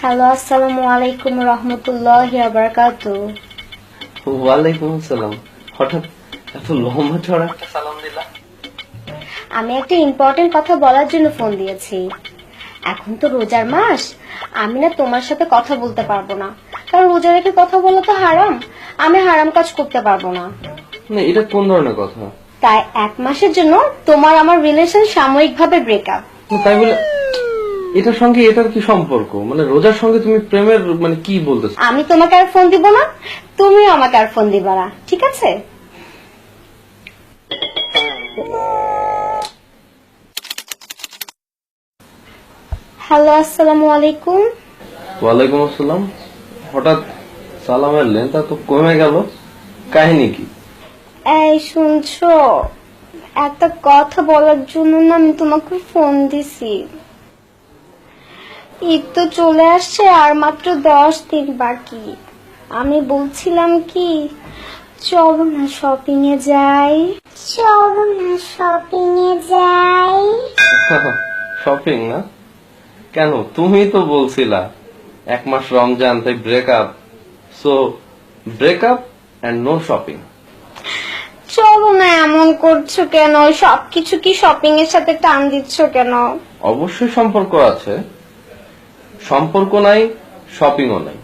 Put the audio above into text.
Hello, আসসালামু আলাইকুম রহমতুল্লাহি ওয়া বারাকাতুহু। ওয়ালাইকুম আসসালাম। হঠাৎ এত লম্বা চড়া একটা সালাম দিলা? আমি একটা ইম্পর্টেন্ট কথা বলার জন্য ফোন দিয়েছি। এখন তো রোজার মাস, আমি না তোমার সাথে কথা বলতে পারবো না, কারণ রোজা রেখে কথা বলা তো হারাম। আমি হারাম কাজ করতে পারবো না। না, এটা কোন ধরনের কথা? তাই 1 মাসের জন্য তোমার আমার রিলেশন সাময়িকভাবে ব্রেকআপ। তাই বলে এটার সঙ্গে এটার কি সম্পর্ক? মানে রোজার সঙ্গে তুমি প্রেমের মানে কি বলতেছো? আমি তোমাকে আর ফোন দিব না, তুমিও আমাকে আর ফোন দিবা না, ঠিক আছে? হ্যালো, আসসালামু আলাইকুম। ওয়ালাইকুম আসসালাম। হঠাৎ সালামের লেন্থ তো কমে গেল, কাহিনী কি? এই শুনছো, একটা কথা বলার জন্য না আমি তোমাকে ফোন দিছি। ঈদ তো চলে আসছে, আর মাত্র 10 দিন বাকি। আমি বলছিলাম কি, চলো না শপিং এ যাই। শপিং না? কেন, তুমি তো বলছিলা 1 মাস রমজান, তাই breakup. So breakup and no shopping. চলো না, এমন করছো কেন? সবকিছু কি শপিং এর সাথে টান দিচ্ছ কেন? অবশ্যই সম্পর্ক আছে, সম্পর্ক নাই শপিংও নাই।